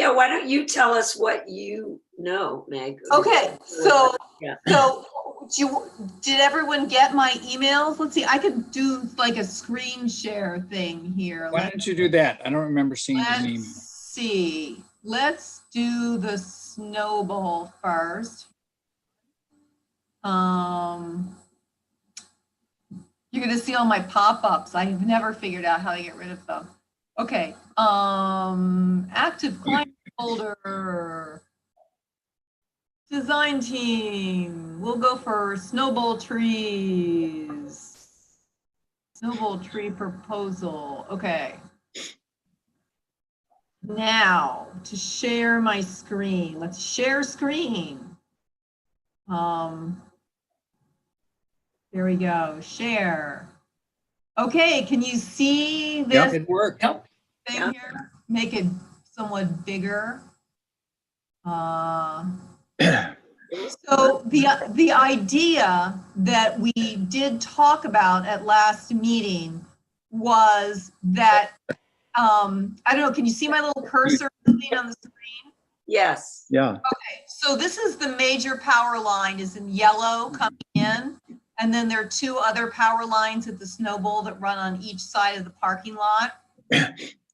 Yeah, why don't you tell us what you know, Meg? Okay, so Yeah. did everyone get my emails? Let's see, I could do like a screen share thing here. Why don't you do that? I don't remember seeing an email. Let's see. Let's do the snowball first. You're gonna see all my pop-ups. I've never figured out how to get rid of them. Okay. Active client folder. Design team. We'll go for snowball trees. Snowball tree proposal. Okay. Now to share my screen. Let's share screen. There we go. Share. Okay, can you see this? Yep, it worked. Thing here? Make it somewhat bigger. So the idea that we did talk about at last meeting was that I don't know, can you see my little cursor on the screen? Yes. Yeah. Okay, so this is the major power line is in yellow coming in, and then there are two other power lines at the snowball that run on each side of the parking lot.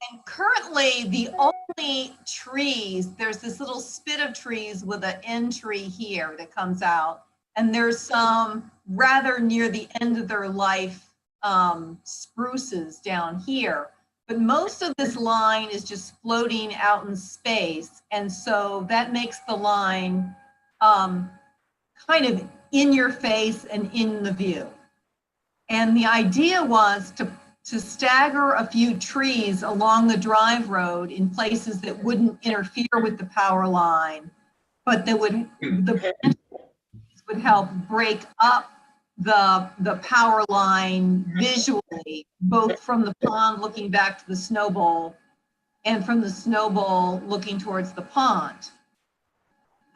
And currently the only trees, there's this little spit of trees with an end tree here that comes out, and there's some rather near the end of their life spruces down here. But most of this line is just floating out in space. And so that makes the line kind of in your face and in the view. And the idea was to stagger a few trees along the drive road in places that wouldn't interfere with the power line, but that would help break up the power line visually, both from the pond looking back to the snowball and from the snowball looking towards the pond.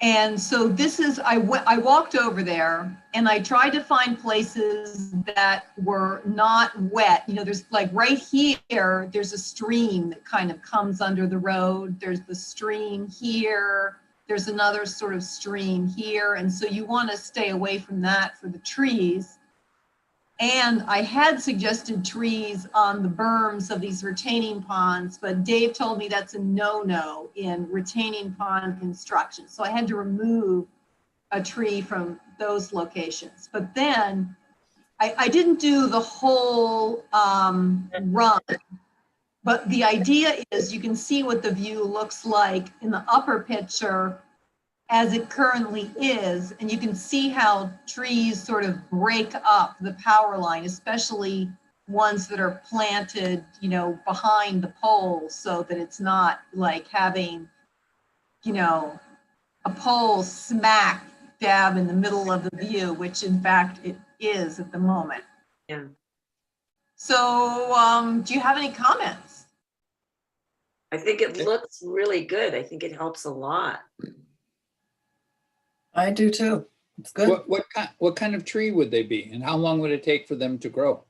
And so this is, I walked over there and I tried to find places that were not wet. You know, there's like right here, there's a stream that kind of comes under the road. There's the stream here. There's another sort of stream here. And so you want to stay away from that for the trees. And I had suggested trees on the berms of these retaining ponds, but Dave told me that's a no-no in retaining pond construction. So I had to remove a tree from those locations. But then I didn't do the whole run. But the idea is you can see what the view looks like in the upper picture as it currently is, and you can see how trees sort of break up the power line, especially ones that are planted, you know, behind the poles, so that it's not like having, you know, a pole smack dab in the middle of the view, which in fact it is at the moment. Yeah. So do you have any comments? I think it looks really good. I think it helps a lot. I do too. It's good. What kind of tree would they be, and how long would it take for them to grow?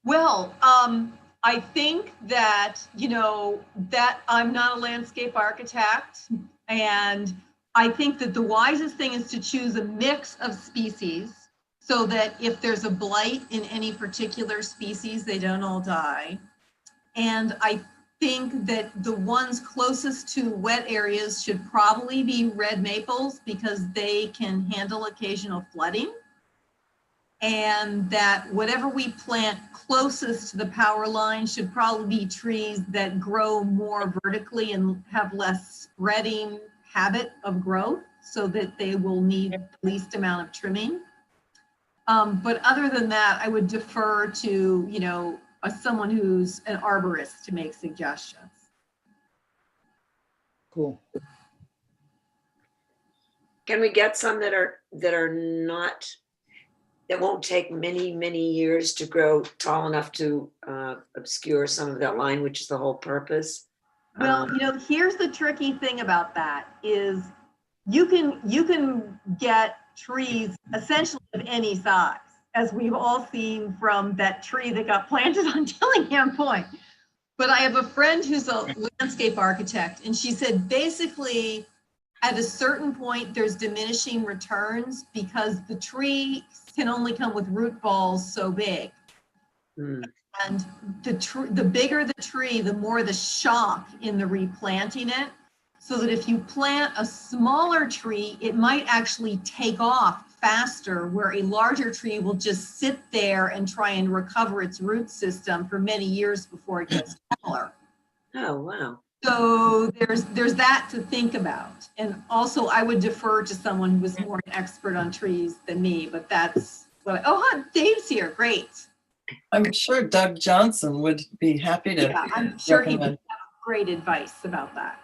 Well, I think that, you know, that I'm not a landscape architect, and I think that the wisest thing is to choose a mix of species so that if there's a blight in any particular species, they don't all die. And I think that the ones closest to wet areas should probably be red maples because they can handle occasional flooding. And that whatever we plant closest to the power line should probably be trees that grow more vertically and have less spreading habit of growth so that they will need the least amount of trimming. But other than that, I would defer to, you know, someone who's an arborist to make suggestions. Cool. Can we get some that are not, that won't take many years to grow tall enough to obscure some of that line, which is the whole purpose? Well, you know, here's the tricky thing about that is you can get trees essentially of any size, as we've all seen from that tree that got planted on Dillingham Point. But I have a friend who's a landscape architect, and she said basically at a certain point, there's diminishing returns because the tree can only come with root balls so big. Hmm. And the bigger the tree, the more the shock in the replanting it. So that if you plant a smaller tree, it might actually take off faster, where a larger tree will just sit there and try and recover its root system for many years before it gets taller. Oh, wow. So there's that to think about. And also I would defer to someone who was more an expert on trees than me, but that's what, Dave's here, great. I'm sure Doug Johnson would be happy to Yeah, I'm sure he would recommend. have great advice about that.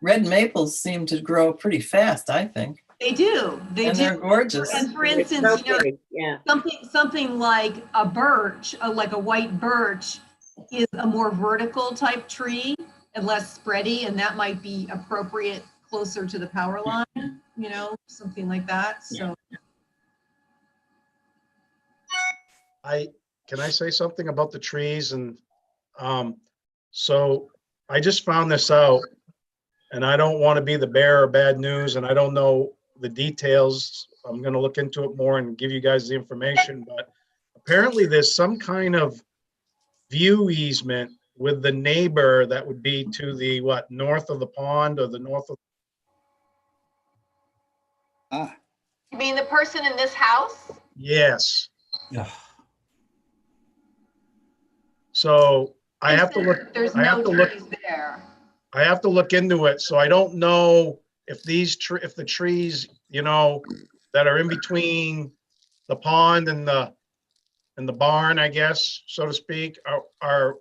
Red maples seem to grow pretty fast, I think. They do, they And they're do. gorgeous. And for It's instance, so you know, big, yeah. something like a birch, like a white birch, is a more vertical type tree and less spready, and that might be appropriate closer to the power line, you know, something like that. So Can I say something about the trees? And so I just found this out, and I don't want to be the bearer of bad news, and I don't know the details. I'm going to look into it more and give you guys the information, but apparently there's some kind of view easement with the neighbor that would be to the, what, north of the pond or the north of, Ah, you mean the person in this house? yes. So I have to look, There's I have no to look, trees there. I have to look into it. So I don't know if if the trees, you know, that are in between the pond and the barn, I guess, so to speak, are,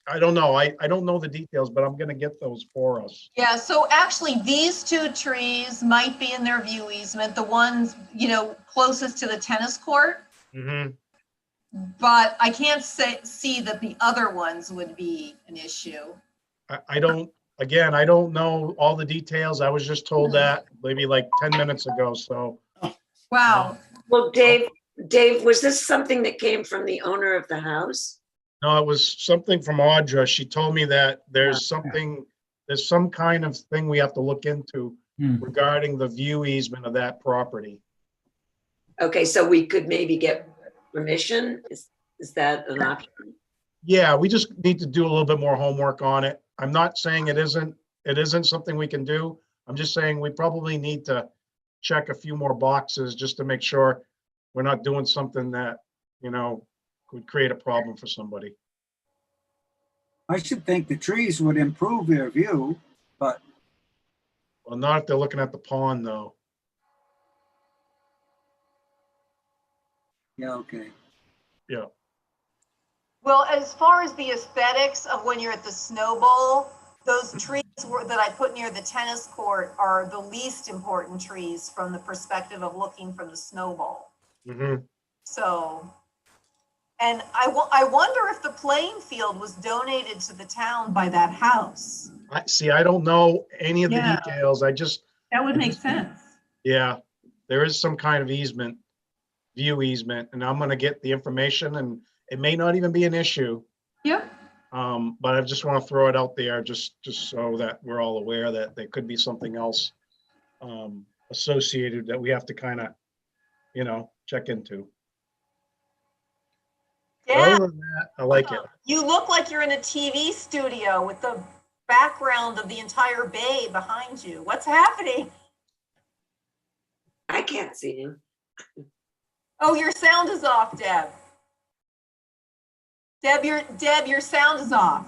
I don't know. I don't know the details, but I'm gonna get those for us. Yeah, so actually these two trees might be in their view easement, the ones, you know, closest to the tennis court. Mhm. But I can't see that the other ones would be an issue. I don't, again, I don't know all the details. I was just told that maybe like 10 minutes ago, so. Wow. Well, Dave, was this something that came from the owner of the house? No, it was something from Audra. She told me that there's some kind of thing we have to look into regarding the view easement of that property. Okay, so we could maybe get permission? Is that an option? Yeah, we just need to do a little bit more homework on it. I'm not saying it isn't something we can do. I'm just saying we probably need to check a few more boxes just to make sure we're not doing something that, you know, could create a problem for somebody. I should think the trees would improve their view, but Well, not if they're looking at the pond though. yeah, okay. Yeah. Well, as far as the aesthetics of when you're at the Snow Bowl, those trees that I put near the tennis court are the least important trees from the perspective of looking from the Snow Bowl. Mhm. So, and I wonder if the playing field was donated to the town by that house. I don't know any of the Yeah. details. That would make sense. Yeah, there is some kind of easement, view easement, and I'm gonna get the information, and it may not even be an issue. Yep. But I just want to throw it out there just so that we're all aware that there could be something else associated that we have to kind of, you know, check into. But Yeah, other than that, I like it. you look like you're in a TV studio with the background of the entire bay behind you. What's happening? I can't see him. Oh, your sound is off, Deb. Deb, your sound is off.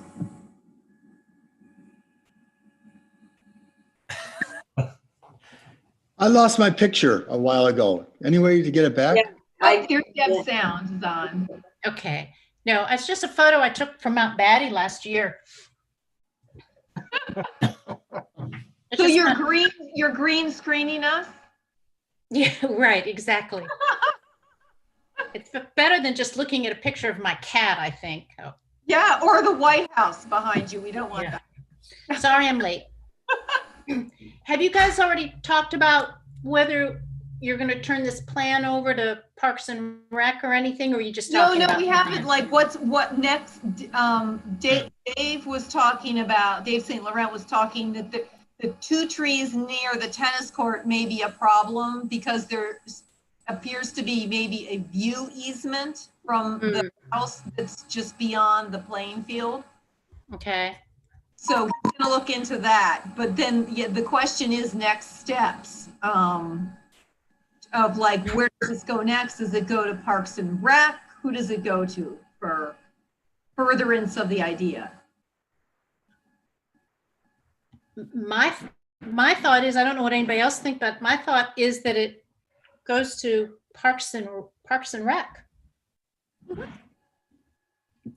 I lost my picture a while ago. Any way to get it back? Yeah. Your Deb's sound is on. Okay. No, it's just a photo I took from Mount Batty last year. It's So just you're not- green screening us? Yeah, right, exactly. It's better than just looking at a picture of my cat, I think. Oh, Yeah, or the White House behind you. We don't want Yeah. that. sorry I'm late. Have you guys already talked about whether you're gonna turn this plan over to Parks and Rec or anything, or are you just No, talking no, about? we haven't, like, what next? Dave was talking about, Dave St. Laurent was talking that the 2 trees near the tennis court may be a problem because there appears to be maybe a view easement from the house that's just beyond the playing field. Okay, So we're gonna look into that, but then, yeah, the question is next steps. Of like, where does this go next? Does it go to Parks and Rec? Who does it go to for furtherance of the idea? my thought is, I don't know what anybody else think, but my thought is that it goes to Parks and Rec.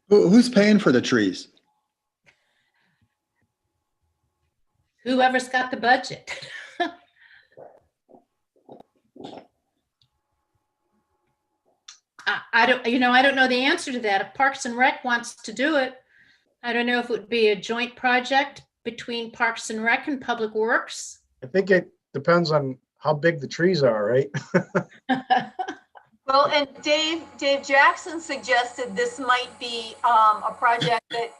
Who's paying for the trees? Whoever's got the budget. I don't know the answer to that. If Parks and Rec wants to do it, I don't know if it would be a joint project between Parks and Rec and Public Works. I think it depends on how big the trees are, right? Well, and Dave Jackson suggested this might be a project that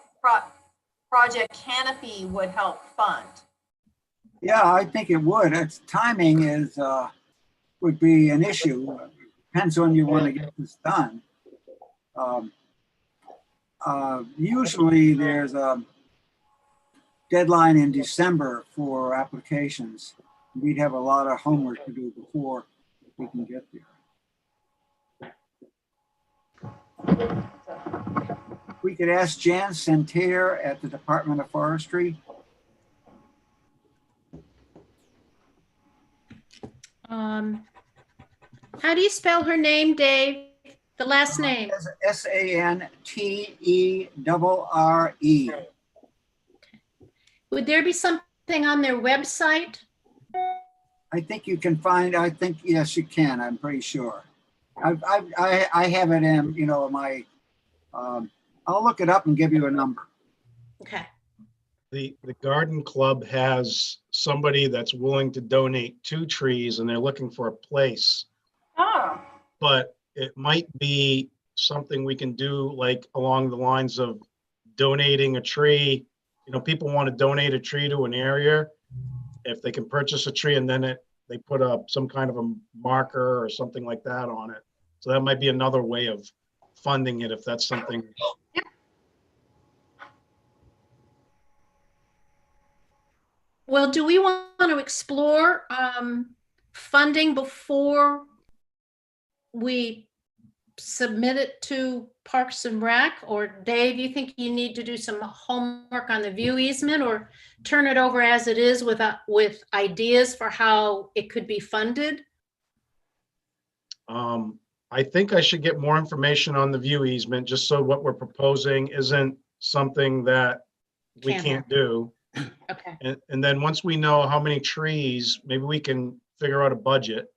Project Canopy would help fund. Yeah, I think it would. Its timing is, would be an issue. Depends when you want to get this done. Usually there's a deadline in December for applications. We'd have a lot of homework to do before we can get there. We could ask Jan Santerre at the Department of Forestry. How do you spell her name, Dave? The last name? Santerre. Would there be something on their website? I think you can find, I think, yes, you can, I'm pretty sure. I have it in, you know, my, I'll look it up and give you a number. Okay. The garden club has somebody that's willing to donate 2 trees and they're looking for a place. Oh. But it might be something we can do like along the lines of donating a tree. You know, people want to donate a tree to an area. If they can purchase a tree and then they put up some kind of a marker or something like that on it. So that might be another way of funding it if that's something. Well, do we want to explore funding before we submit it to Parks and Rec? Or Dave, you think you need to do some homework on the view easement or turn it over as it is with ideas for how it could be funded? I think I should get more information on the view easement, just so what we're proposing isn't something that we can't do. Okay. And then once we know how many trees, maybe we can figure out a budget.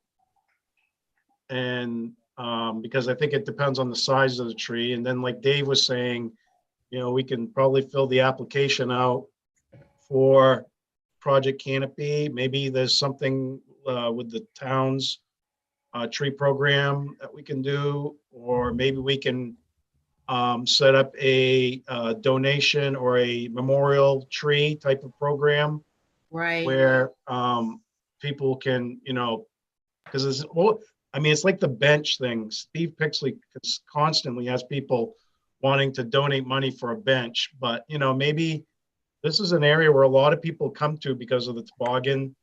And because I think it depends on the size of the tree. And then like Dave was saying, you know, we can probably fill the application out for Project Canopy. Maybe there's something with the town's tree program that we can do, or maybe we can set up a donation or a memorial tree type of program. Right. Where people can, you know, because it's, well, I mean, it's like the bench thing. Steve Pixley constantly has people wanting to donate money for a bench, but you know, maybe this is an area where a lot of people come to because of the toboggan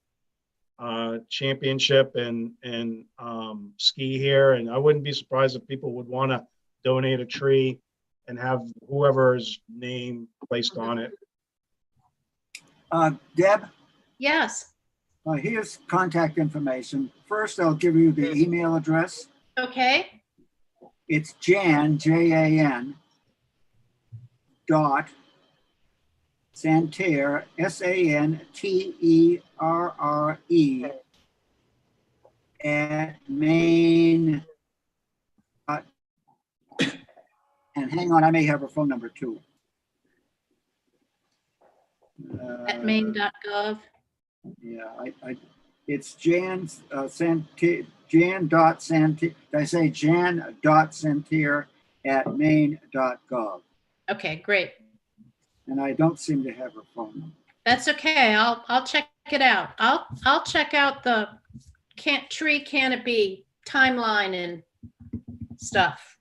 championship and ski here. And I wouldn't be surprised if people would want to donate a tree and have whoever's name placed on it. Deb, Yes. here's contact information. First, I'll give you the email address. Okay. It's Jan, Jan, dot Santerre, Santerre, at Maine. And hang on, I may have her phone number too. At maine.gov. Yeah, It's Jan.Santier, did I say Jan.Santier@maine.gov. Okay, great. And I don't seem to have her phone number. That's okay. I'll check it out. I'll check out the tree canopy timeline and stuff.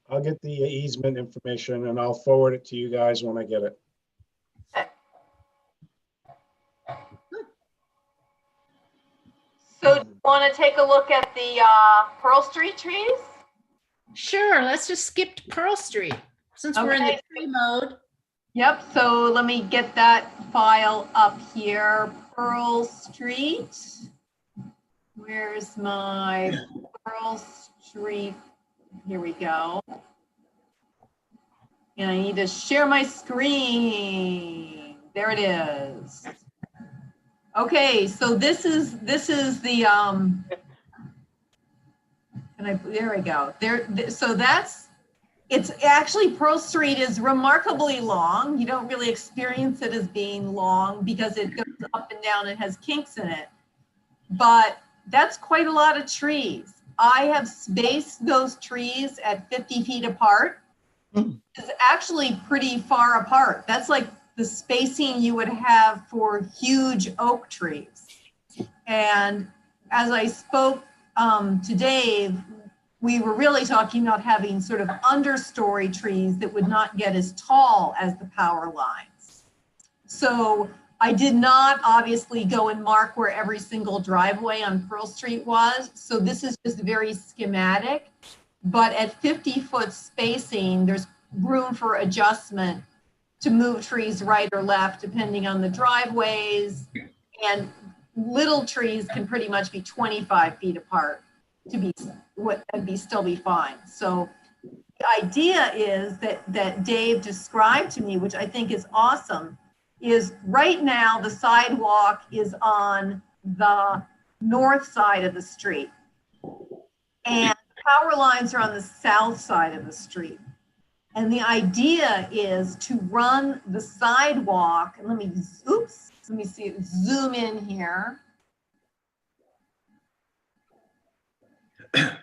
I'll get the easement information and I'll forward it to you guys when I get it. So do you want to take a look at the Pearl Street trees? Sure, let's just skip to Pearl Street since we're in the Okay. tree mode. Yep, so let me get that file up here. Pearl Street. Where's my Pearl Street? Here we go. And I need to share my screen. There it is. Okay, so this is the there we go. So it's actually Pearl Street is remarkably long. You don't really experience it as being long because it goes up and down and has kinks in it. But that's quite a lot of trees. I have spaced those trees at 50 feet apart. It's actually pretty far apart. That's like the spacing you would have for huge oak trees. And as I spoke to Dave, we were really talking about having sort of understory trees that would not get as tall as the power lines. So I did not obviously go and mark where every single driveway on Pearl Street was. So this is just very schematic, but at 50-foot spacing, there's room for adjustment to move trees right or left, depending on the driveways. And little trees can pretty much be 25 feet apart to be what and still be fine. So the idea is that Dave described to me, which I think is awesome, is right now the sidewalk is on the north side of the street and power lines are on the south side of the street. And the idea is to run the sidewalk, and let me see, zoom in here. To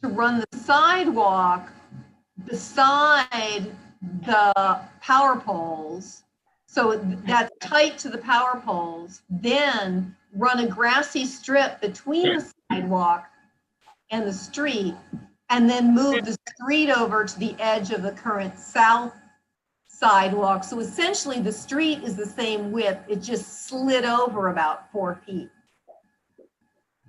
run the sidewalk beside the power poles, so that's tight to the power poles, then run a grassy strip between the sidewalk and the street, and then move the street over to the edge of the current south sidewalk. So essentially the street is the same width, it just slid over about 4 feet.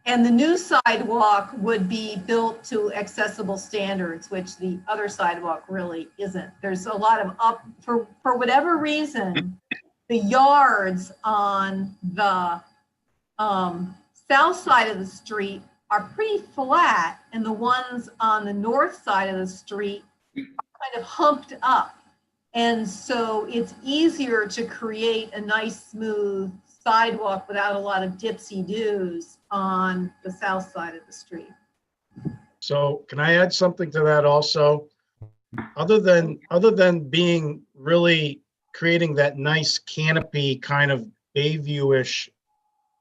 And the new sidewalk would be built to accessible standards, which the other sidewalk really isn't. There's a lot of for whatever reason, the yards on the south side of the street are pretty flat, and the ones on the north side of the street are kind of humped up. And so it's easier to create a nice smooth sidewalk without a lot of dipsy-doos on the south side of the street. So can I add something to that also? Other than being really creating that nice canopy kind of Bayview-ish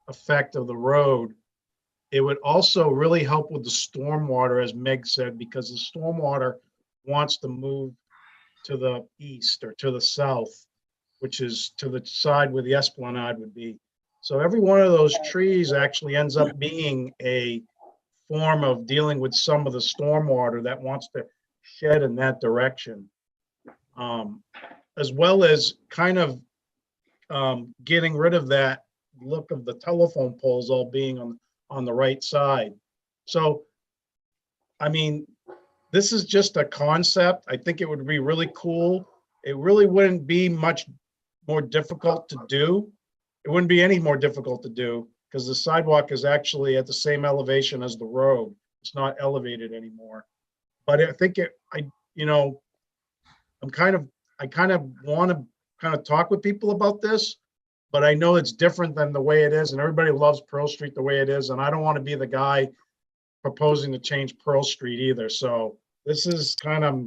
effect of the road, it would also really help with the stormwater, as Meg said, because the stormwater wants to move to the east or to the south, which is to the side where the Esplanade would be. So every one of those trees actually ends up being a form of dealing with some of the stormwater that wants to shed in that direction. As well as kind of getting rid of that look of the telephone poles all being on the right side. So, I mean, this is just a concept. I think it would be really cool. It really wouldn't be much more difficult to do. It wouldn't be any more difficult to do because the sidewalk is actually at the same elevation as the road. It's not elevated anymore. But I think I kind of want to kind of talk with people about this, but I know it's different than the way it is, and everybody loves Pearl Street the way it is, and I don't want to be the guy proposing to change Pearl Street either. So this is kind of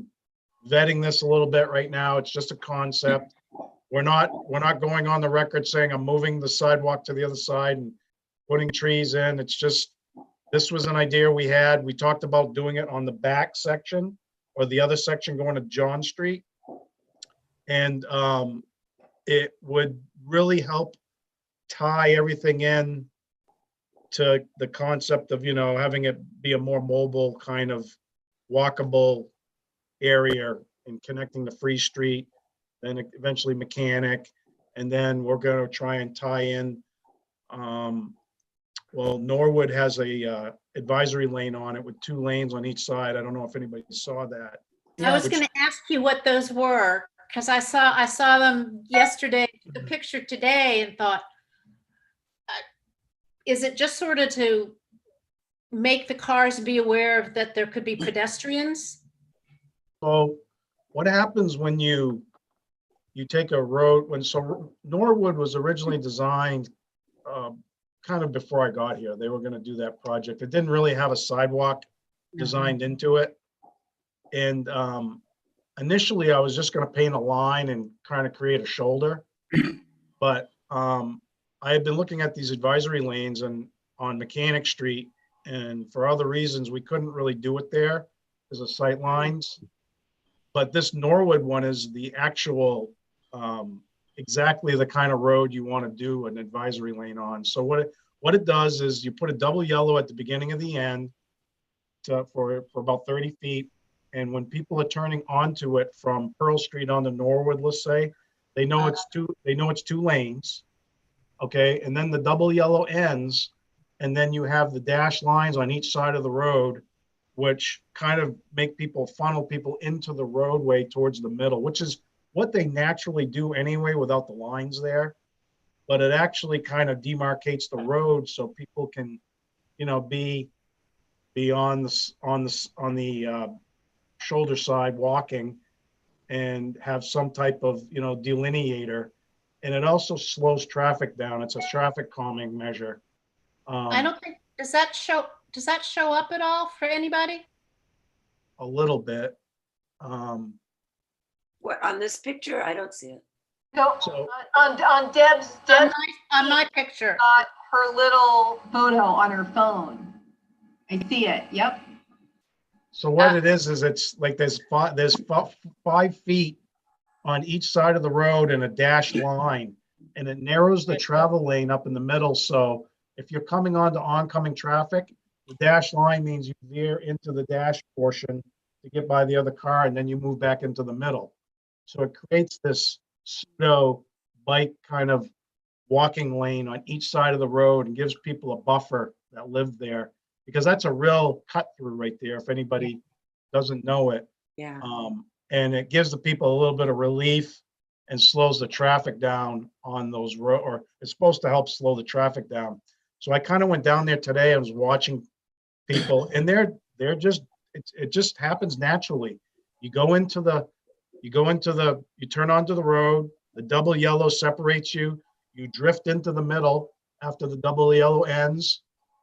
vetting this a little bit right now. It's just a concept. we're not going on the record saying I'm moving the sidewalk to the other side and putting trees in. It's just, this was an idea we had. We talked about doing it on the back section or the other section going to John Street. And it would really help tie everything in to the concept of, having it be a more mobile kind of walkable area and connecting to Free Street, then eventually Mechanic. And then we're going to try and tie in, well, Norwood has a advisory lane on it with 2 lanes on each side. I don't know if anybody saw that. I was Which- going to ask you what those were, because I saw them yesterday, the picture today, and thought, is it just sort of to make the cars be aware of that there could be pedestrians? So what happens when you take a road, Norwood was originally designed kind of before I got here. They were going to do that project. It didn't really have a sidewalk designed into it. And initially I was just going to paint a line and kind of create a shoulder. But I had been looking at these advisory lanes on Mechanic Street, and for other reasons, we couldn't really do it there because of sight lines. But this Norwood one is the actual, exactly the kind of road you want to do an advisory lane on. So what it does is you put a double yellow at the beginning of the end for about 30 feet. And when people are turning onto it from Pearl Street onto Norwood, let's say, they know it's 2 lanes. Okay, and then the double yellow ends, and then you have the dashed lines on each side of the road, which kind of make funnel people into the roadway towards the middle, which is what they naturally do anyway without the lines there. But it actually kind of demarcates the road so people can, be on the shoulder side walking and have some type of, delineator. And it also slows traffic down. It's a traffic calming measure. I don't think, does that show up at all for anybody? A little bit. What, on this picture? I don't see it. No, So- on Deb's On my picture. got her little photo on her phone. I see it, yep. So what it is it's like there's 5 feet on each side of the road and a dashed line, and it narrows the travel lane up in the middle. So if you're coming onto oncoming traffic, the dashed line means you veer into the dash portion to get by the other car, and then you move back into the middle. So it creates this pseudo bike kind of walking lane on each side of the road and gives people a buffer that live there, because that's a real cut through right there if anybody doesn't know it. Yeah. And it gives the people a little bit of relief and slows the traffic down on those or it's supposed to help slow the traffic down. So I kind of went down there today. I was watching people, and they're just, it just happens naturally. You turn onto the road, the double yellow separates you, you drift into the middle after the double yellow ends.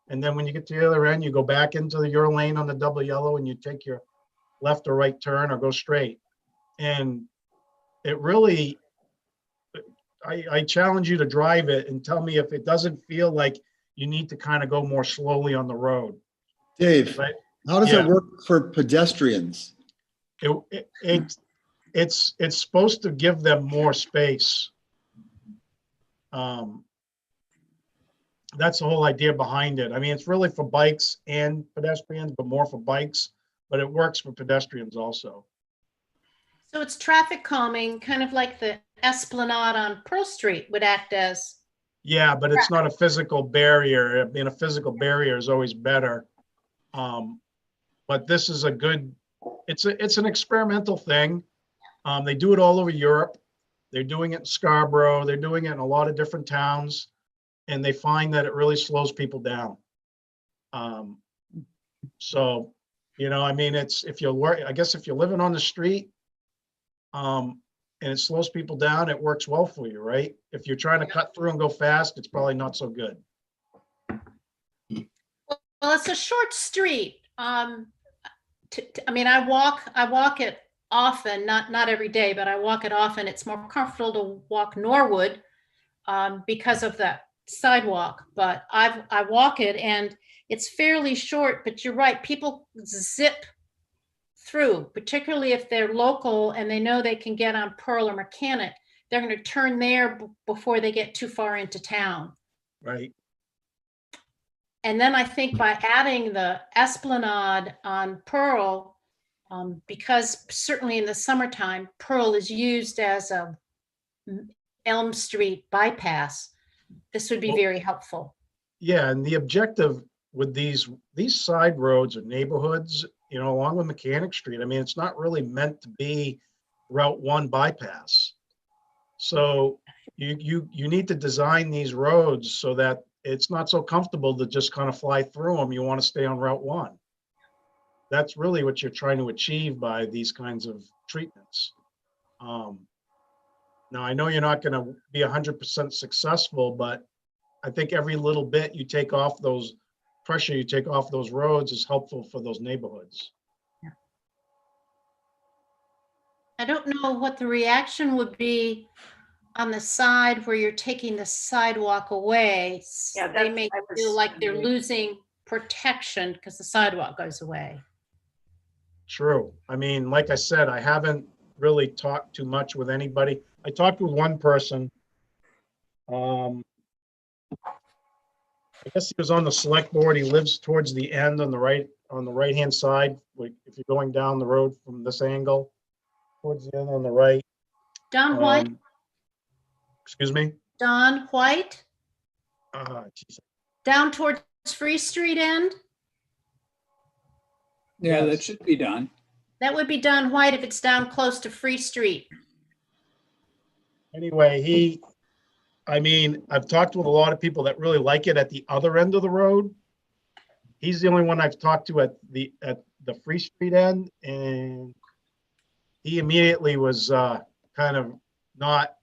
And then when you get to the other end, you go back into your lane on the double yellow and you take your left or right turn or go straight. And it really, I challenge you to drive it and tell me if it doesn't feel like you need to kind of go more slowly on the road. Dave, Right? how does Yeah. it work for pedestrians? It's supposed to give them more space. That's the whole idea behind it. I mean, it's really for bikes and pedestrians, but more for bikes, but it works for pedestrians also. So it's traffic calming, kind of like the Esplanade on Pearl Street would act as. Yeah, but it's not a physical barrier. Being a physical barrier is always better. But this is a good, it's an experimental thing. They do it all over Europe. They're doing it in Scarborough. They're doing it in a lot of different towns, and they find that it really slows people down. So, I mean, I guess if you're living on the street, and it slows people down, it works well for you, right? If you're trying to cut through and go fast, it's probably not so good. Well, it's a short street. I mean, I walk it often, not every day, but I walk it often. It's more comfortable to walk Norwood because of that sidewalk. But I walk it and it's fairly short, but you're right. People zip through, particularly if they're local and they know they can get on Pearl or Mechanic. They're going to turn there before they get too far into town. Right. And then I think by adding the Esplanade on Pearl, because certainly in the summertime, Pearl is used as a Elm Street bypass, this would be Well- very helpful. Yeah, and the objective with these side roads or neighborhoods, along with Mechanic Street, I mean, it's not really meant to be Route 1 bypass. So you need to design these roads so that it's not so comfortable to just kind of fly through them. You want to stay on Route 1. That's really what you're trying to achieve by these kinds of treatments. Now, I know you're not going to be 100% successful, but I think every little bit you take off those pressure, you take off those roads is helpful for those neighborhoods. I don't know what the reaction would be on the side where you're taking the sidewalk away. Yeah, They that's- may I was feel like they're wondering. losing protection because the sidewalk goes away. True. I mean, like I said, I haven't really talked too much with anybody. I talked with one person. I guess he was on the select board. He lives towards the end on the right-hand side. Like if you're going down the road from this angle, towards the end on the right. Don White, Excuse me? Don White, Geez. down towards Free Street end? Yeah, that Yes. should be done. That would be Don White if it's down close to Free Street. Anyway, I've talked with a lot of people that really like it at the other end of the road. He's the only one I've talked to at the Free Street end, and he immediately was kind of not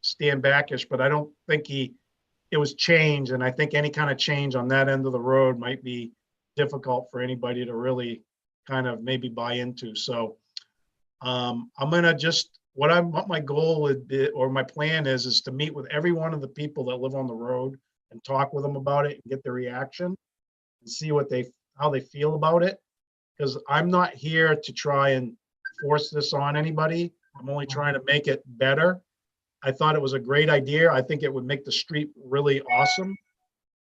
stand backish, but I don't think it was change, and I think any kind of change on that end of the road might be difficult for anybody to really kind of maybe buy into. So I'm gonna just, what my goal would be, or my plan is to meet with every one of the people that live on the road and talk with them about it and get their reaction and see how they feel about it. Because I'm not here to try and force this on anybody. I'm only trying to make it better. I thought it was a great idea. I think it would make the street really awesome.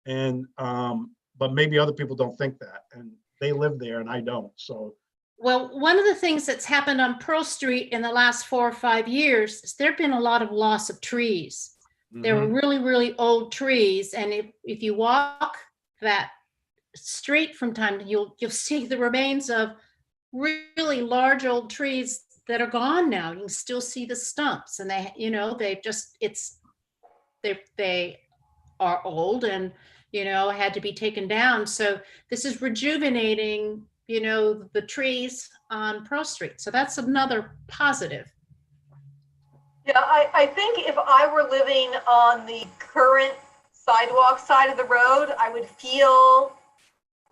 And, but maybe other people don't think that, and they live there and I don't, so. Well, one of the things that's happened on Pearl Street in the last 4 or 5 years is there've been a lot of loss of trees. There were really, really old trees, and if you walk that street from time, you'll see the remains of really large old trees that are gone now. You can still see the stumps, and they are old and had to be taken down. So this is rejuvenating the trees on Pearl Street. So that's another positive. Yeah, I think if I were living on the current sidewalk side of the road, I would feel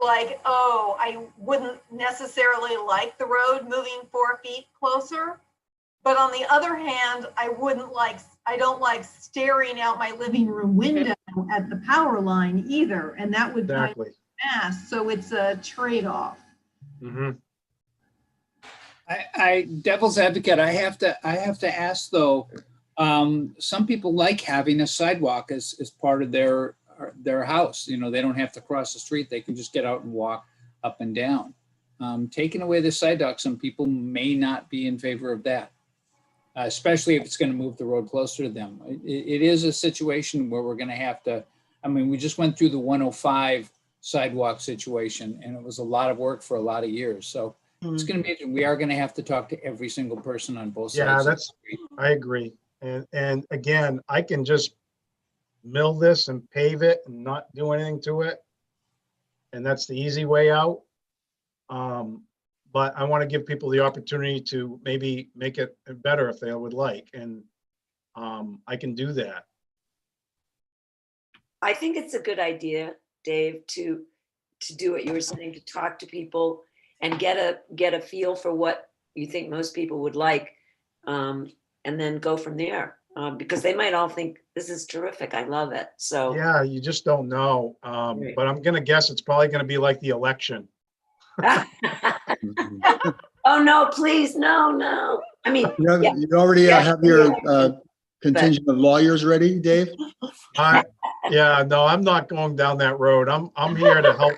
like, oh, I wouldn't necessarily like the road moving 4 feet closer. But on the other hand, I don't like staring out my living room window at the power line either. And that would kind of Exactly. mass. So it's a trade-off. Mhm. I devil's advocate, I have to ask though, some people like having a sidewalk as part of their house. They don't have to cross the street. They can just get out and walk up and down. Taking away the sidewalk, some people may not be in favor of that, especially if it's going to move the road closer to them. It is a situation where we're going to have to, we just went through the 105 sidewalk situation, and it was a lot of work for a lot of years. So it's going to be, we are going to have to talk to every single person on both sides. Yeah, of the that's, street. I agree. And again, I can just mill this and pave it and not do anything to it. And that's the easy way out. But I want to give people the opportunity to maybe make it better if they would like. And I can do that. I think it's a good idea, Dave, to do what you were saying, to talk to people and get a feel for what you think most people would like, and then go from there. Because they might all think this is terrific. I love it. So Yeah, you just don't know. Right. But I'm gonna guess it's probably gonna be like the election. oh no, please, no, no. I mean, yeah, You already Yeah. have your contingent of lawyers ready, Dave? Yeah, no, I'm not going down that road. I'm here to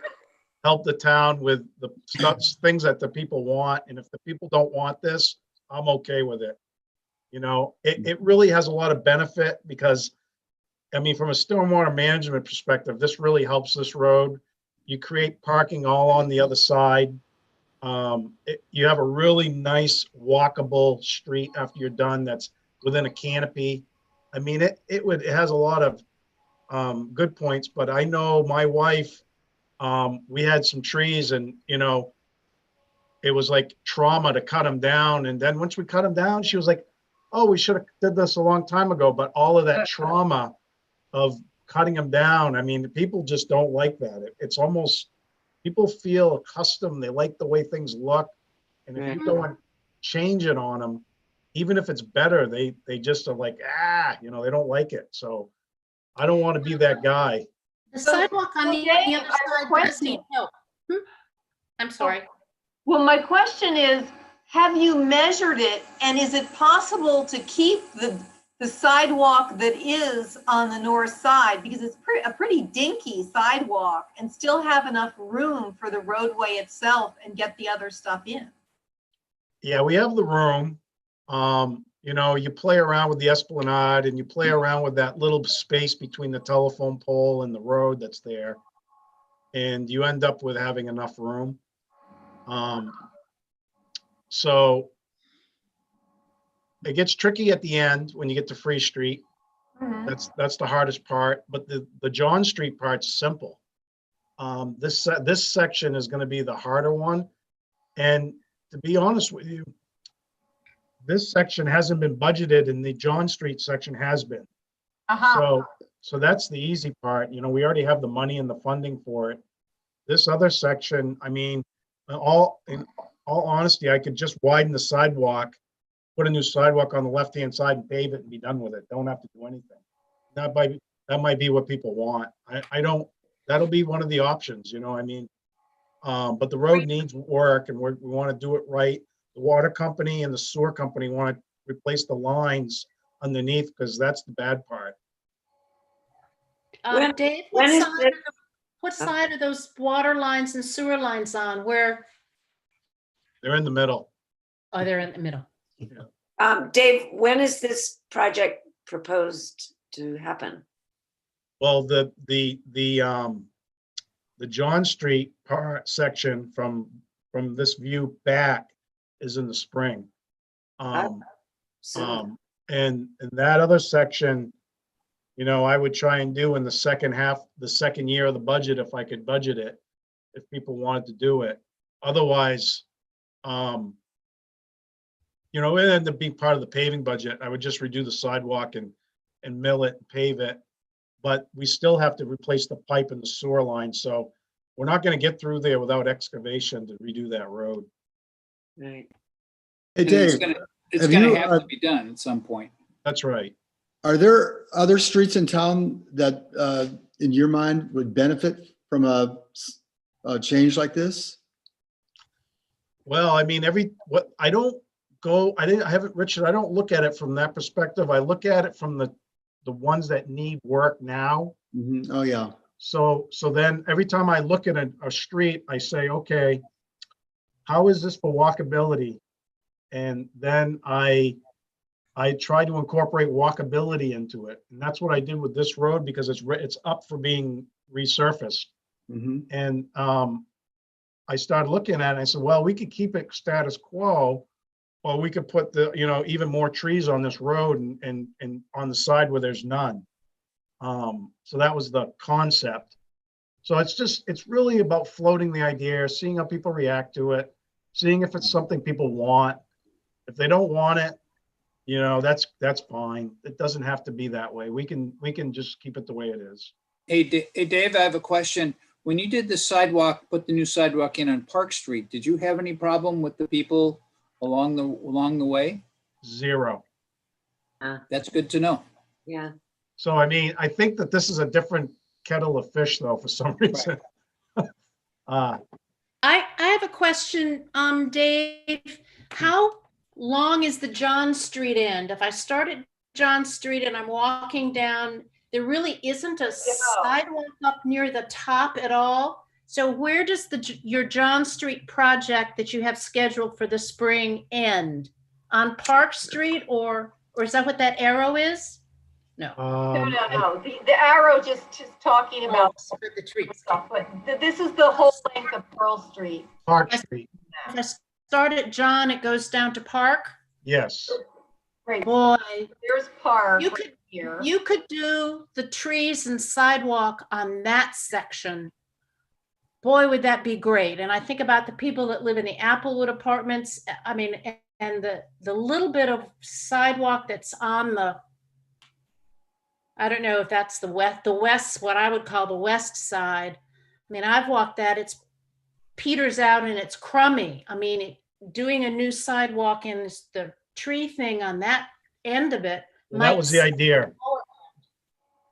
help the town with the stuff, things that the people want. And if the people don't want this, I'm okay with it. You know, it really has a lot of benefit because, I mean, from a stormwater management perspective, this really helps this road. You create parking all on the other side. You have a really nice walkable street after you're done that's within a canopy. I mean, it has a lot of good points, but I know my wife, we had some trees and, you know, it was like trauma to cut them down. And then once we cut them down, she was like, oh, we should have did this a long time ago. But all of that trauma of cutting them down, I mean, people just don't like that. It's almost, people feel accustomed. They like the way things look. And if you go and change it on them, even if it's better, they just are like, you know, they don't like it. So I don't want to be that guy. The sidewalk on the Dave, I other have a side does question. need help. I'm sorry. Well, my question is, have you measured it, and is it possible to keep the sidewalk that is on the north side, because it's a pretty dinky sidewalk, and still have enough room for the roadway itself and get the other stuff in? Yeah, we have the room. You know, you play around with the esplanade and you play around with that little space between the telephone pole and the road that's there. And you end up with having enough room. So it gets tricky at the end when you get to Free Street. That's the hardest part, but the John Street part's simple. This section is going to be the harder one. And to be honest with you, this section hasn't been budgeted and the John Street section has been. So that's the easy part. You know, we already have the money and the funding for it. This other section, I mean, in all honesty, I could just widen the sidewalk, put a new sidewalk on the left-hand side and pave it and be done with it. Don't have to do anything. That might be what people want. I don't, that'll be one of the options, you know, I mean, but the road needs work and we want to do it right. The water company and the sewer company want to replace the lines underneath because that's the bad part. Dave, when is it? what side are those water lines and sewer lines on? Where? They're in the middle. Oh, they're in the middle. Dave, when is this project proposed to happen? Well, the John Street part section from this view back is in the spring. And that other section, you know, I would try and do in the second year of the budget, if I could budget it, if people wanted to do it. Otherwise, you know, it ended up being part of the paving budget. I would just redo the sidewalk and mill it and pave it. But we still have to replace the pipe and the sewer line. So we're not going to get through there without excavation to redo that road. Right. Hey, And Dave, it's have gonna you, have to be done at some point. That's right. are there other streets in town that, in your mind, would benefit from a change like this? Well, I mean, I haven't, Richard, I don't look at it from that perspective. I look at it from the ones that need work now. Mhm. Oh, yeah. So then every time I look at a street, I say, okay, how is this for walkability? And then I try to incorporate walkability into it. And that's what I did with this road because it's up for being resurfaced. Mhm. And I started looking at it and I said, well, we could keep it status quo, or we could put even more trees on this road and on the side where there's none. So that was the concept. So it's really about floating the idea, seeing how people react to it, seeing if it's something people want. If they don't want it, you know, that's fine. It doesn't have to be that way. We can just keep it the way it is. Hey, Dave, I have a question. When you did the sidewalk, put the new sidewalk in on Park Street, did you have any problem with the people along the way? 0. That's good to know. Yeah. So, I mean, I think that this is a different kettle of fish though, for some reason. I have a question, Dave. How long is the John Street end? If I start at John Street and I'm walking down, there really isn't a sidewalk up near the top at all. So where does your John Street project that you have scheduled for the spring end? On Park Street or is that what that arrow is? No. No. The arrow just talking about Oh, the trees. stuff, but this is the whole length of Pearl Street. Park Street, If I start at John, it goes down to Park. yes. Right, Boy, there's Park You right could- here. you could do the trees and sidewalk on that section. Boy, would that be great. And I think about the people that live in the Applewood apartments. I mean, and the little bit of sidewalk that's on the, I don't know if that's the west, what I would call the west side. I mean, I've walked that, it's peters out and it's crummy. I mean, doing a new sidewalk and the tree thing on that end of it. Well, that was the idea.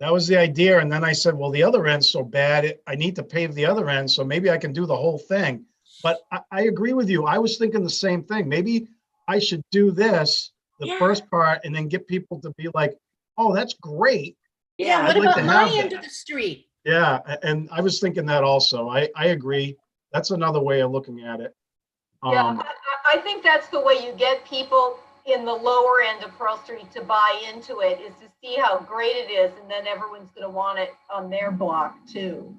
That was the idea. And then I said, well, the other end's so bad, I need to pave the other end, so maybe I can do the whole thing. But I agree with you. I was thinking the same thing. Maybe I should do this, the Yeah. first part, and then get people to be like, oh, that's great. Yeah, I'd what like about to my have end that. of the street? Yeah, and I was thinking that also. I agree. That's another way of looking at it. Yeah, I think that's the way you get people in the lower end of Pearl Street to buy into it, is to see how great it is, and then everyone's gonna want it on their block too.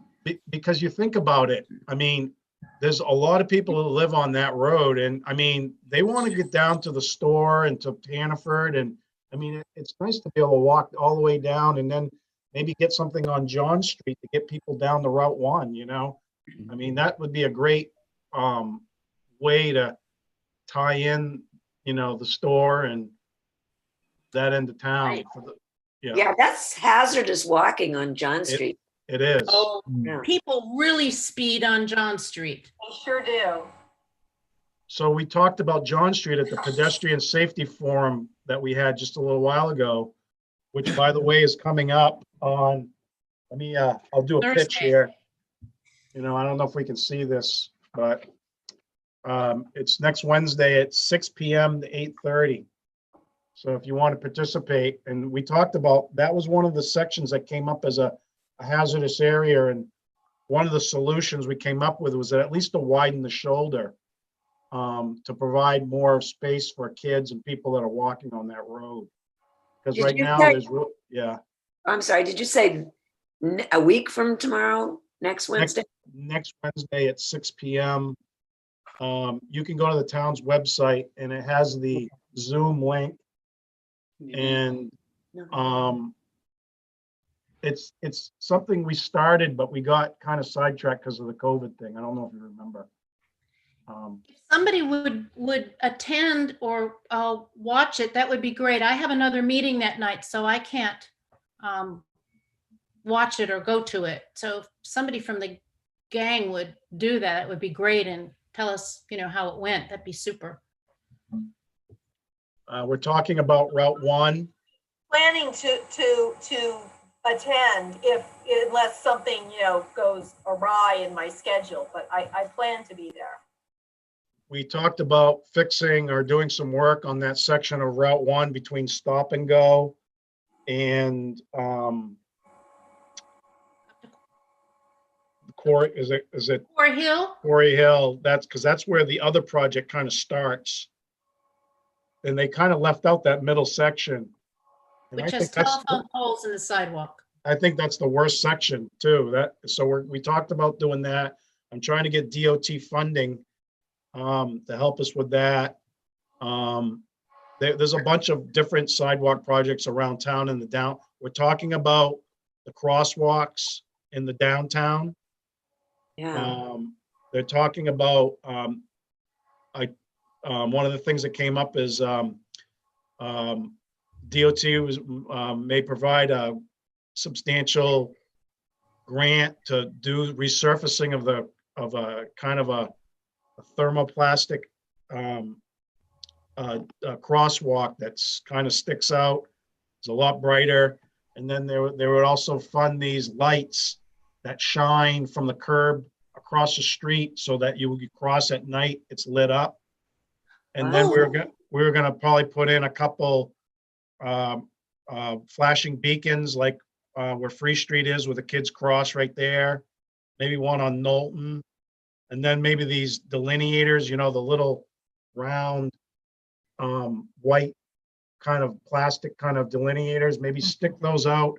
Because you think about it, I mean, there's a lot of people who live on that road, and I mean, they want to get down to the store and to Hannaford, and I mean, it's nice to be able to walk all the way down and then maybe get something on John Street to get people down to Route 1, you know? I mean, that would be a great way to tie in, you know, the store and that end of town. Right. For the, Yeah, that's hazardous walking on John Street. it is. Oh, Yeah. people really speed on John Street. They sure do. So we talked about John Street at the pedestrian safety forum that we had just a little while ago, which by the way is coming up on, let me, I'll do a pitch Thursday. here. You know, I don't know if we can see this, but it's next Wednesday at 6 PM to 8:30. So if you want to participate, and we talked about, that was one of the sections that came up as a hazardous area, and one of the solutions we came up with was at least to widen the shoulder to provide more space for kids and people that are walking on that road. Because Did right you now, say- there's, yeah, I'm sorry, did you say a week from tomorrow, next Wednesday? next Wednesday at 6 PM. You can go to the town's website and it has the Zoom link, and it's something we started, but we got kind of sidetracked because of the COVID thing. I don't know if you remember. If somebody would attend or watch it, that would be great. I have another meeting that night, so I can't watch it or go to it. So if somebody from the gang would do that, it would be great and tell us, you know, how it went. That'd be super. We're talking about Route 1. Planning to attend unless something, you know, goes awry in my schedule, but I plan to be there. We talked about fixing or doing some work on that section of Route 1 between Stop and Go and is it Core Hill, Quarry Hill? That's because that's where the other project kind of starts. And they kind of left out that middle section. And which I has think that's, telephone poles in the sidewalk. I think that's the worst section too. So we talked about doing that. I'm trying to get DOT funding to help us with that. There's a bunch of different sidewalk projects around town and we're talking about the crosswalks in the downtown. Yeah, They're talking about, one of the things that came up is DOT may provide a substantial grant to do resurfacing of a kind of a thermoplastic a crosswalk that's kind of sticks out. It's a lot brighter. And then they would also fund these lights that shine from the curb across the street so that you cross at night, it's lit up. And then we were gonna probably put in a couple flashing beacons like where Free Street is with the kids cross right there. Maybe one on Knowlton. And then maybe these delineators, you know, the little round white kind of plastic kind of delineators, maybe stick those out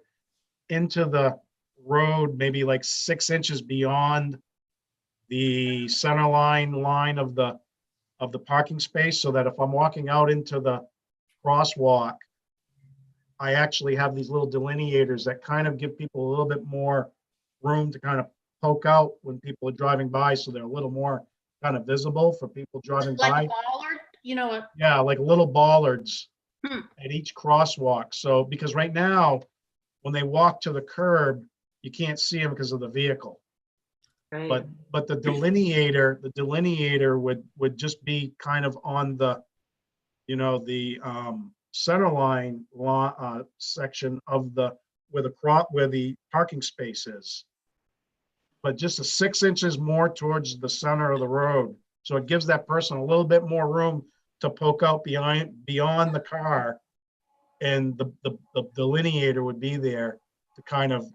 into the road, maybe like 6 inches beyond the center line of the parking space, so that if I'm walking out into the crosswalk, I actually have these little delineators that kind of give people a little bit more room to kind of poke out when people are driving by, so they're a little more kind of visible for people driving Like by. a bollard, you know, Yeah, like little bollards Hmm. at each crosswalk. So, because right now, when they walk to the curb, you can't see them because of the vehicle. Right. But the delineator would just be kind of on the, you know, the center line section of where the parking space is. But just 6 inches more towards the center of the road. So it gives that person a little bit more room to poke out beyond the car. And the delineator would be there to kind of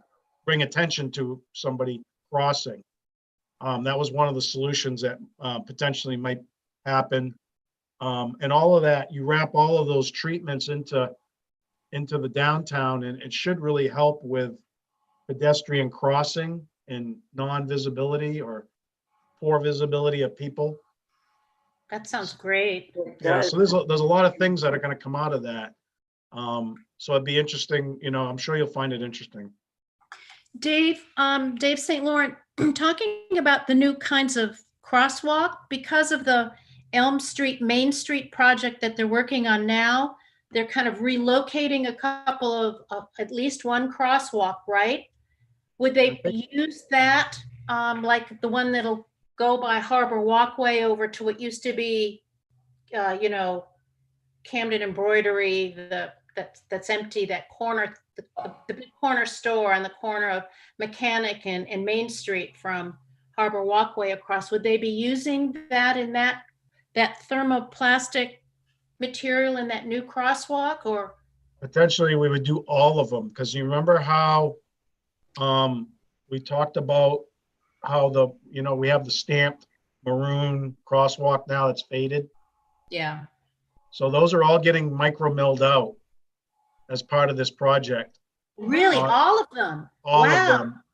bring attention to somebody crossing. That was one of the solutions that potentially might happen. And all of that, you wrap all of those treatments into the downtown, and it should really help with pedestrian crossing and non-visibility or poor visibility of people. that sounds great. Yeah, so there's a lot of things that are going to come out of that. So it'd be interesting, you know, I'm sure you'll find it interesting. Dave St. Laurent, talking about the new kinds of crosswalk, because of the Elm Street, Main Street project that they're working on now, they're kind of relocating a couple of at least one crosswalk, right? Would they use that, like the one that'll go by Harbor Walkway over to what used to be, you know, Camden Embroidery, that's empty, that corner, the big corner store on the corner of Mechanic and Main Street from Harbor Walkway across? Would they be using that in that thermoplastic material in that new crosswalk, or? Potentially, we would do all of them, because you remember how we talked about how we have the stamped maroon crosswalk now that's faded. Yeah. So those are all getting micro milled out as part of this project. Really, all of them? All Wow. of them.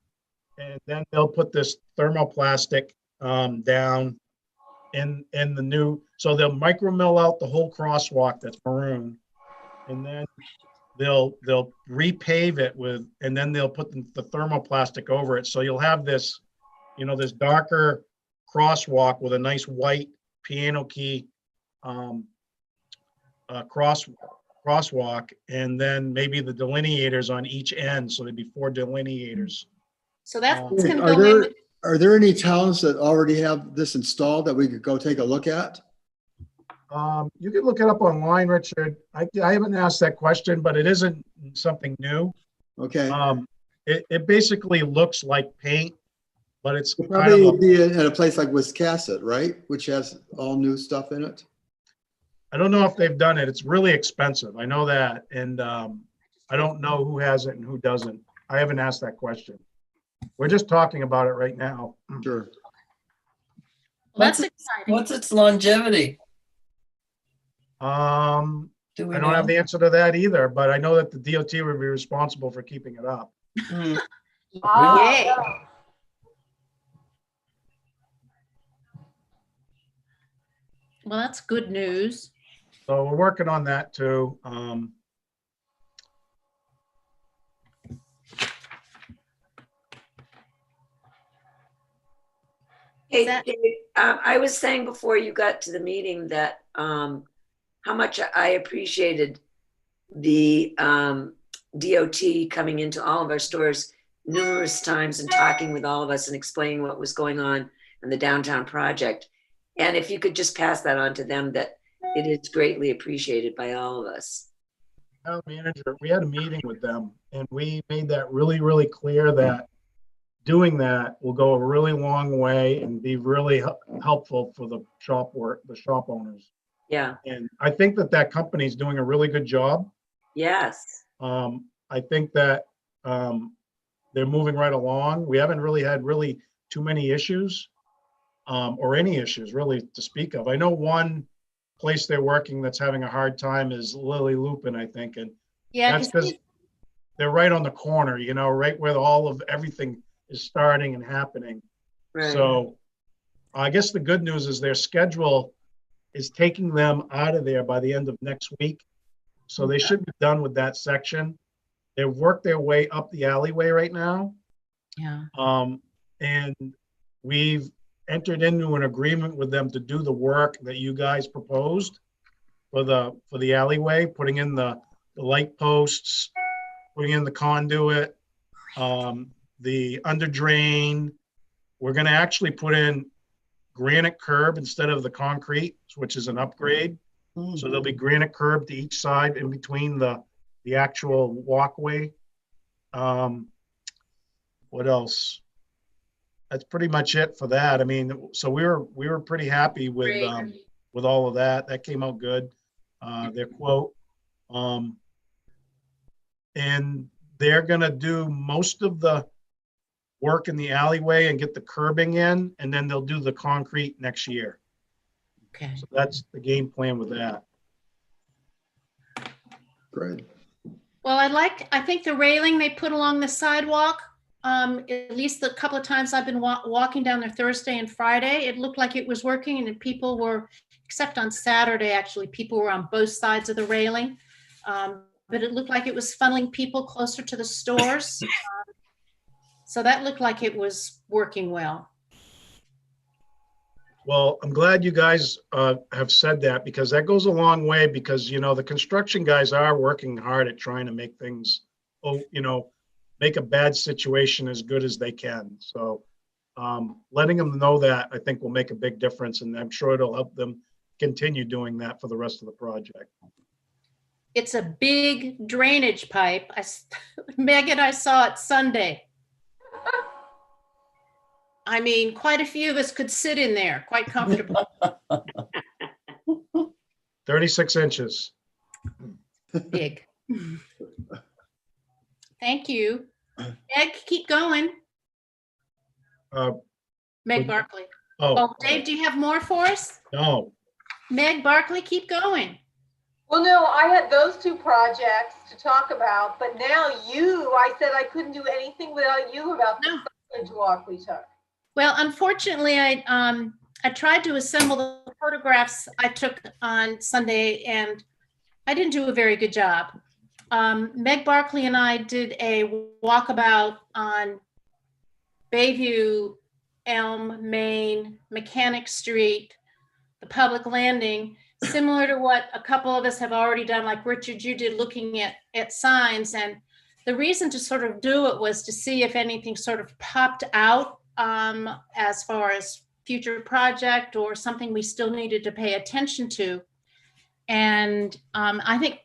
And then they'll put this thermoplastic down in the new, so they'll micro mill out the whole crosswalk that's maroon. And then they'll repave it and then they'll put the thermoplastic over it. So you'll have this, you know, this darker crosswalk with a nice white piano key crosswalk, and then maybe the delineators on each end. So there'd be 4 delineators. So that's Okay. gonna go in. Are there any towns that already have this installed that we could go take a look at? You can look it up online, Richard. I haven't asked that question, but it isn't something new. Okay. It basically looks like paint, but it's It'll kind of probably be at a place like Wiscasset, right? Which has all new stuff in it. I don't know if they've done it. It's really expensive. I know that. And I don't know who has it and who doesn't. I haven't asked that question. We're just talking about it right now. Sure. That's exciting. What's its longevity? Do Do I we don't know? have the answer to that either, but I know that the DOT would be responsible for keeping it up. Hmm. Yay. Well, that's good news. So we're working on that too. Hey, That- Dave, I was saying before you got to the meeting that how much I appreciated the DOT coming into all of our stores numerous times and talking with all of us and explaining what was going on in the downtown project. And if you could just pass that on to them, that it is greatly appreciated by all of us. Town manager, we had a meeting with them and we made that really, really clear that doing that will go a really long way and be really helpful for the shop owners. Yeah, And I think that that company is doing a really good job. yes, I think that they're moving right along. We haven't really had too many issues, or any issues really to speak of. I know one place they're working that's having a hard time is Lily Lupin, I think, and Yeah, that's because they're right on the corner, right where all of everything is starting and happening. right. So I guess the good news is their schedule is taking them out of there by the end of next week. So they should be done with that section. They've worked their way up the alleyway right now. yeah. And we've entered into an agreement with them to do the work that you guys proposed for the alleyway, putting in the light posts, putting in the conduit, the under drain. We're going to actually put in granite curb instead of the concrete, which is an upgrade. So there'll be granite curb to each side in between the actual walkway. What else? That's pretty much it for that. I mean, so we were pretty happy with all of that. That came out good. Their quote. And they're gonna do most of the work in the alleyway and get the curbing in, and then they'll do the concrete next year. Okay. So that's the game plan with that. Great. Well, I think the railing they put along the sidewalk, at least the couple of times I've been walking down there Thursday and Friday, it looked like it was working, and people were, except on Saturday, actually, people were on both sides of the railing. But it looked like it was funneling people closer to the stores. So that looked like it was working well. Well, I'm glad you guys have said that, because that goes a long way, because, the construction guys are working hard at trying to make things, make a bad situation as good as they can. So letting them know that, I think, will make a big difference, and I'm sure it'll help them continue doing that for the rest of the project. It's a big drainage pipe. Megan, I saw it Sunday. I mean, quite a few of us could sit in there quite comfortably. 36 inches. Big. Thank you. Meg, keep going. Meg Barkley. Oh, Dave, do you have more for us? No. Meg Barkley, keep going. Well, no, I had those two projects to talk about, but now I said I couldn't do anything without you about the signage walk we took. Well, unfortunately, I tried to assemble the photographs I took on Sunday, and I didn't do a very good job. Meg Barkley and I did a walkabout on Bayview, Elm, Main, Mechanic Street, the public landing, similar to what a couple of us have already done, like Richard, you did, looking at signs. And the reason to sort of do it was to see if anything sort of popped out as far as future project or something we still needed to pay attention to. And I think,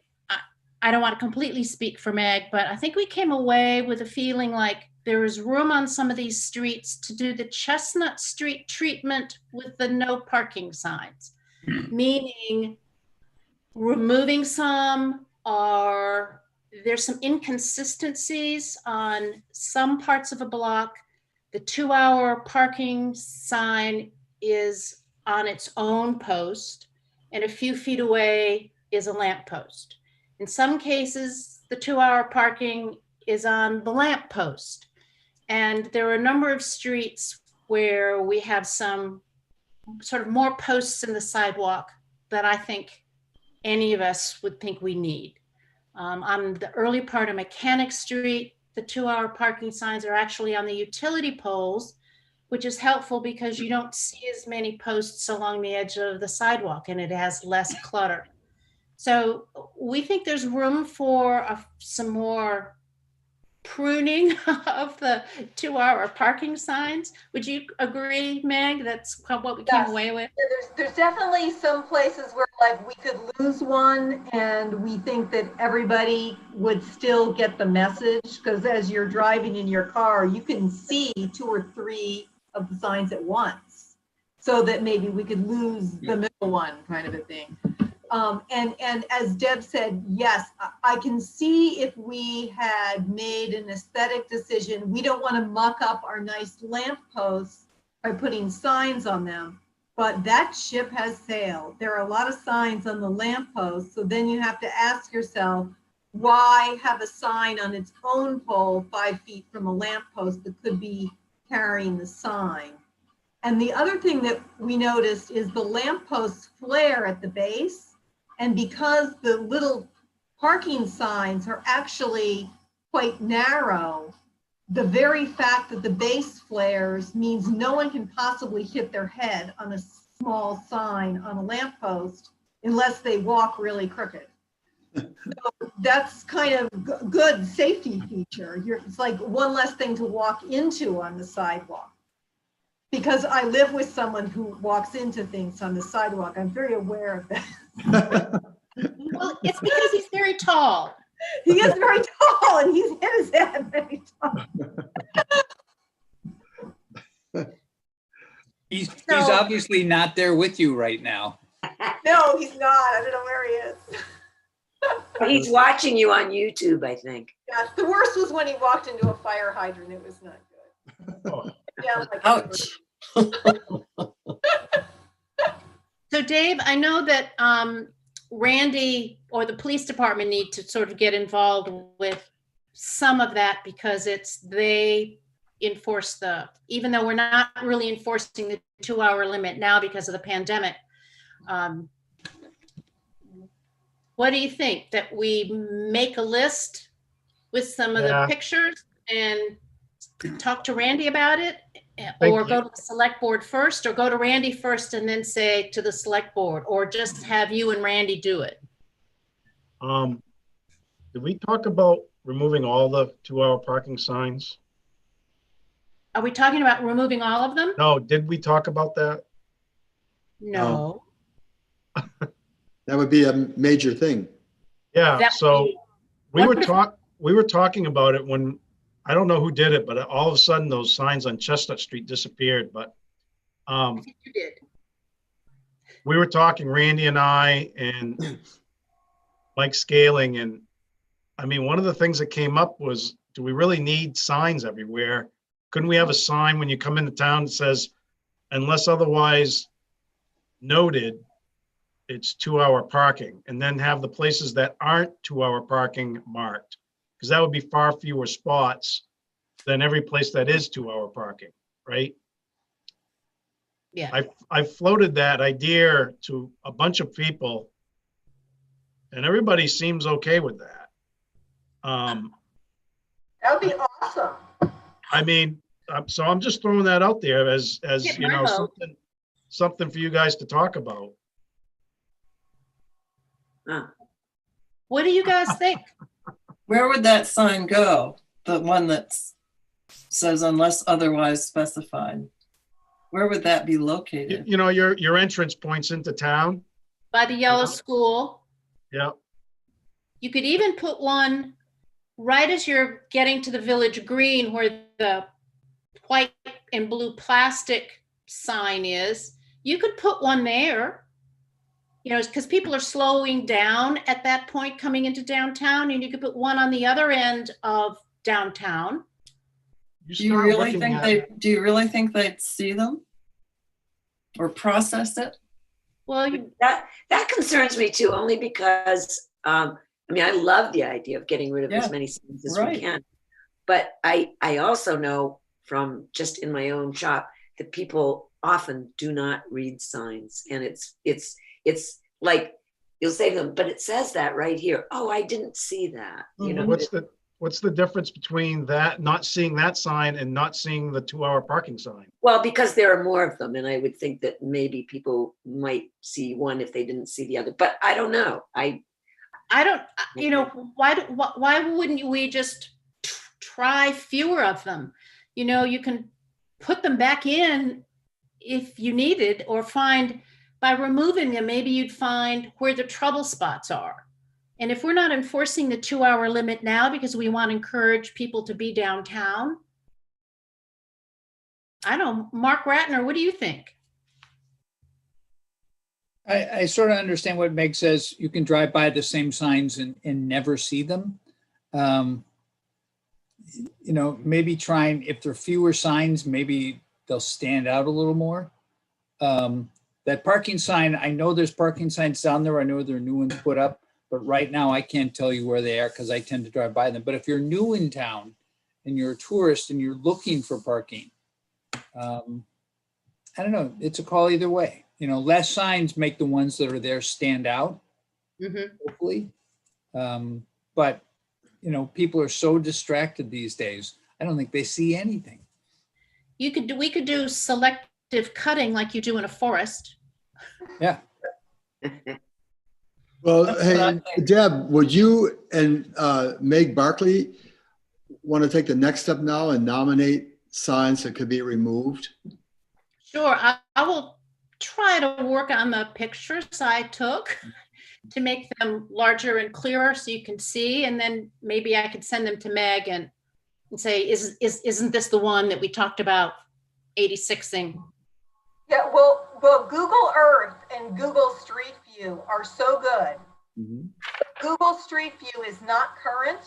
I don't want to completely speak for Meg, but I think we came away with a feeling like there is room on some of these streets to do the Chestnut Street treatment with the no parking signs, meaning removing some, or there's some inconsistencies on some parts of a block. The 2-hour parking sign is on its own post, and a few feet away is a lamp post. In some cases, the 2-hour parking is on the lamp post. And there are a number of streets where we have some sort of more posts in the sidewalk that I think any of us would think we need. On the early part of Mechanic Street, the 2-hour parking signs are actually on the utility poles, which is helpful because you don't see as many posts along the edge of the sidewalk, and it has less clutter. So we think there's room for some more pruning of the 2-hour parking signs. Would you agree, Meg? That's what we came Yes. away with? There's definitely some places where like we could lose one and we think that everybody would still get the message, because as you're driving in your car, you can see 2 or 3 of the signs at once. So that maybe we could lose the middle one, kind of a thing. And as Deb said, yes, I can see if we had made an aesthetic decision, we don't want to muck up our nice lamp posts by putting signs on them, but that ship has sailed. There are a lot of signs on the lamp posts, so then you have to ask yourself, why have a sign on its own pole 5 feet from a lamp post that could be carrying the sign? And the other thing that we noticed is the lamp posts flare at the base. And because the little parking signs are actually quite narrow, the very fact that the base flares means no one can possibly hit their head on a small sign on a lamppost unless they walk really crooked. So that's kind of good safety feature. It's like one less thing to walk into on the sidewalk. Because I live with someone who walks into things on the sidewalk, I'm very aware of that. Well, it's because he's very tall. He is very tall and he's hit his head very tall. He's So- obviously not there with you right now. No, he's not. I don't know where he is. He's watching you on YouTube, I think. Yeah, the worst was when he walked into a fire hydrant. It was not good. Oh, Yeah, like- Ouch. So Dave, I know that Randy or the police department need to sort of get involved with some of that because they enforce even though we're not really enforcing the 2-hour limit now because of the pandemic. What do you think? That we make a list with some of Yeah. the pictures and talk to Randy about it? Thank Or you. go to the select board first, or go to Randy first and then say to the select board, or just have you and Randy do it? Did we talk about removing all the 2-hour parking signs? Are we talking about removing all of them? No, did we talk about that? No. That would be a major thing. Yeah, That so would we be- were talking about it when, I don't know who did it, but all of a sudden those signs on Chestnut Street disappeared, but I think you did. we were talking, Randy and I and Mike Scaling, and I mean, one of the things that came up was, do we really need signs everywhere? Couldn't we have a sign when you come into town that says, unless otherwise noted, it's 2-hour parking, and then have the places that aren't 2-hour parking marked? Because that would be far fewer spots than every place that is 2-hour parking, right? Yeah. I floated that idea to a bunch of people, and everybody seems okay with that. That would be awesome. I mean, so I'm just throwing that out there as Get you my know, vote. something for you guys to talk about. What do you guys think? Where would that sign go? The one that says unless otherwise specified. Where would that be located? You know, your entrance points into town. By the yellow Yeah. school? Yeah. You could even put one right as you're getting to the village green where the white and blue plastic sign is. You could put one there, you know, because people are slowing down at that point coming into downtown, and you could put one on the other end of downtown. Do you really think they'd see them? Or process it? Well, That concerns me too, only because, I mean, I love the idea of getting rid of Yeah, as many signs as right. we can. But I also know from just in my own shop that people often do not read signs. And it's like, you'll say to them, but it says that right here. Oh, I didn't see that. You know, What's the difference between that, not seeing that sign and not seeing the 2-hour parking sign? well, because there are more of them. And I would think that maybe people might see one if they didn't see the other, but I don't know. I don't, you know, why wouldn't we just try fewer of them. You know, you can put them back in if you needed, or find, by removing them, maybe you'd find where the trouble spots are. And if we're not enforcing the 2-hour limit now because we want to encourage people to be downtown, I don't know, Mark Ratner, what do you think? I sort of understand what Meg says. You can drive by the same signs and never see them. You know, maybe trying, if there are fewer signs, maybe they'll stand out a little more. That parking sign, I know there's parking signs down there. I know there are new ones put up, but right now I can't tell you where they are because I tend to drive by them. But if you're new in town and you're a tourist and you're looking for parking, I don't know, it's a call either way. You know, less signs make the ones that are there stand out, hopefully. But, you know, people are so distracted these days. I don't think they see anything. We could do selective cutting like you do in a forest. Yeah. Well, That's what I hey, think. Deb, would you and Meg Barkley want to take the next step now and nominate signs that could be removed? Sure, I will try to work on the pictures I took to make them larger and clearer so you can see, and then maybe I could send them to Meg and say, isn't this the one that we talked about 86ing? Yeah, well, Google Earth and Google Street View are so good. Google Street View is not current.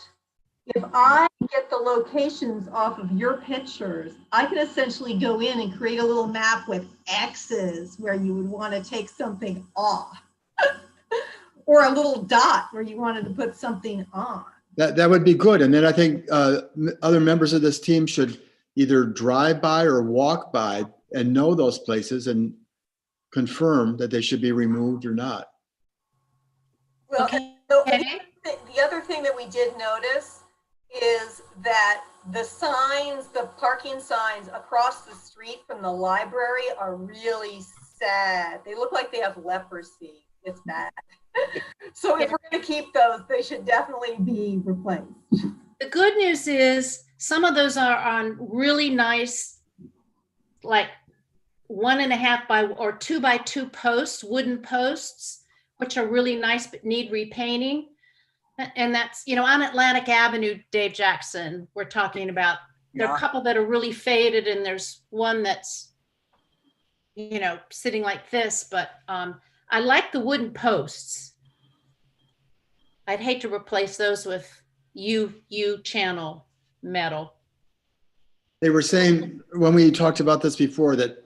If I get the locations off of your pictures, I can essentially go in and create a little map with X's where you would want to take something off. Or a little dot where you wanted to put something on. That would be good. And then I think other members of this team should either drive by or walk by and know those places and confirm that they should be removed or not. Well, Okay. so the other thing that we did notice is that the signs, the parking signs across the street from the library are really sad. They look like they have leprosy. It's bad. So if we're going to keep those, they should definitely be replaced. The good news is some of those are on really nice, like 1.5 by or 2 by 2 posts, wooden posts, which are really nice but need repainting. And that's, you know, on Atlantic Avenue, Dave Jackson, we're talking about. There are a couple that are really faded, and there's one that's, you know, sitting like this, but I like the wooden posts. I'd hate to replace those with U channel metal. They were saying, when we talked about this before, that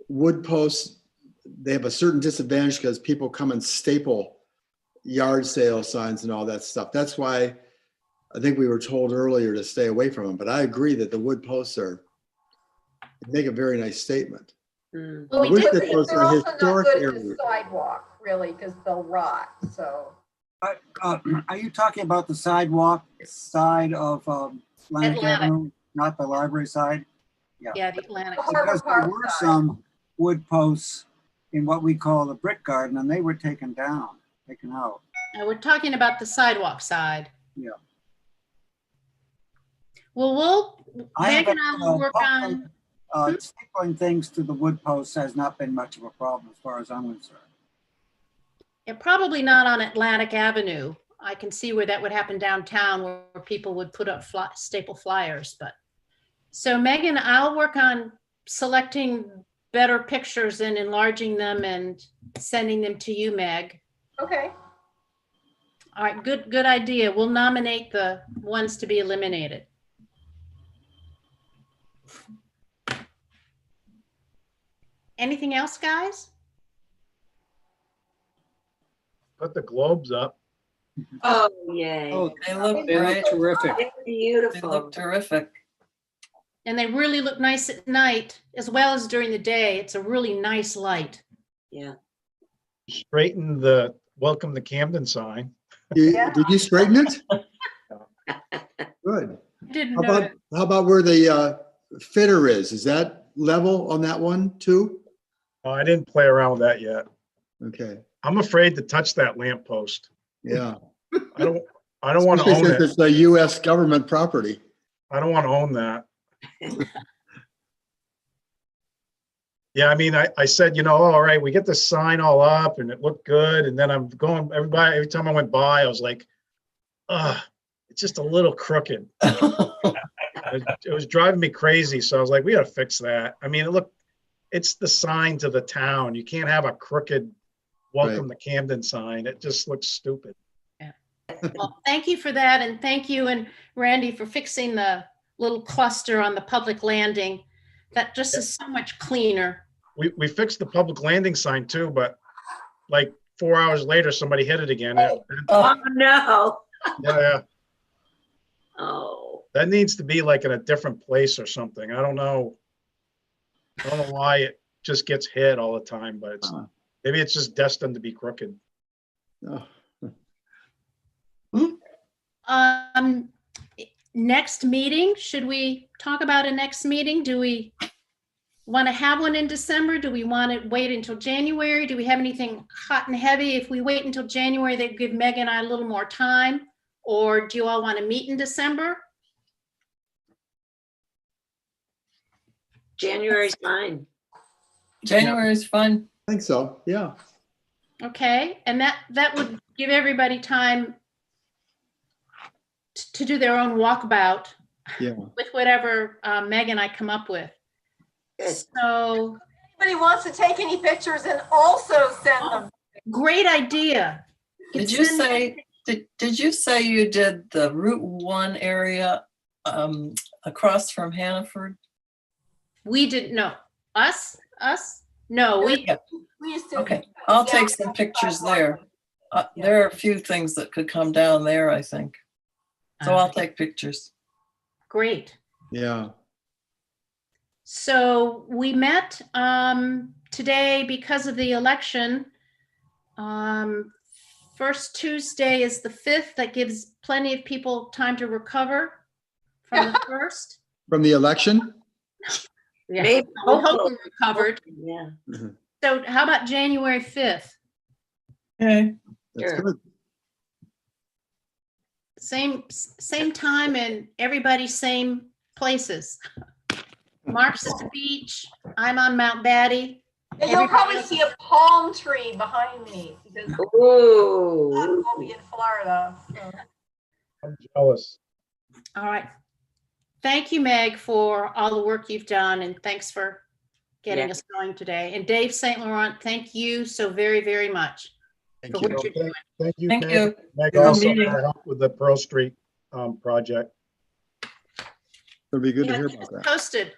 wood posts, they have a certain disadvantage because people come and staple yard sale signs and all that stuff. That's why I think we were told earlier to stay away from them. But I agree that the wood posts make a very nice statement. Well, I we wish did, that those They're are also not historic good at areas. the sidewalk, really, because they'll rot, so. Are you talking about the sidewalk side of Atlantic Atlantic. Avenue, not the library side? yeah, the Atlantic. Harbor Because there Park were side. some wood posts in what we call the brick garden, and they were taken out. Now we're talking about the sidewalk side. Yeah. Well, I Meg and I haven't, will work on, stapling things to the wood posts has not been much of a problem as far as I'm concerned. and probably not on Atlantic Avenue. I can see where that would happen downtown where people would put up staple flyers, but. So Megan, I'll work on selecting better pictures and enlarging them and sending them to you, Meg. Okay. All right, good idea. We'll nominate the ones to be eliminated. Anything else, guys? Put the globes up. Oh, yay. Oh, They look they great. look terrific. They're They beautiful. look terrific. And they really look nice at night as well as during the day. It's a really nice light. Yeah. Straighten the welcome to Camden sign. Did you straighten it? Good. I didn't How know. about where the fitter is? Is that level on that one too? Oh, I didn't play around with that yet. Okay, I'm afraid to touch that lamppost. yeah. I don't want to Especially own since it. it's a US government property. I don't want to own that. Yeah, I mean, I said, oh, all right, we get the sign all up and it looked good. And then I'm going, every time I went by, I was like, it's just a little crooked. It was driving me crazy. So I was like, we got to fix that. I mean, it's the sign to the town. You can't have a crooked welcome to Camden sign. It just looks stupid. Well, thank you for that, and thank you and Randy for fixing the little cluster on the public landing. That just is so much cleaner. We fixed the public landing sign too, but like 4 hours later, somebody hit it again. Oh, no. Yeah, Oh, that needs to be like in a different place or something. I don't know why it just gets hit all the time, but maybe it's just destined to be crooked. Oh, Next meeting, should we talk about a next meeting? Do we want to have one in December? Do we want to wait until January? Do we have anything hot and heavy? If we wait until January, they give Meg and I a little more time. Or do you all want to meet in December? January's fine. January's fun. I think so. Yeah. Okay, and that would give everybody time to do their own walkabout Yeah. with whatever Meg and I come up with. Good. So, Anybody wants to take any pictures and also send them. great idea. Did you say you did the Route 1 area across from Hannaford? We didn't know. Us? No, we, Yeah. We used to. Okay, I'll take some pictures there. There are a few things that could come down there, I think. So I'll take pictures. great. Yeah. So we met today because of the election. First Tuesday is the 5th. That gives plenty of people time to recover from the first. From the election? Yeah. Maybe. We hope we recovered. Yeah. So how about January 5th? Okay. That's Sure. good. Same time and everybody same places. Mark's at the beach. I'm on Mount Batty. And you'll probably see a palm tree behind me because Ooh. I'll be in Florida. So. I'm jealous. All right. Thank you, Meg, for all the work you've done, and thanks for getting Yeah. us going today. And Dave St. Laurent, thank you so very, very much Thank for you. what you're doing. Thank you. Thank Meg. you. Meg Good also meeting. for help with the Pearl Street project. It'll be good to Yeah, hear keep about us that. posted.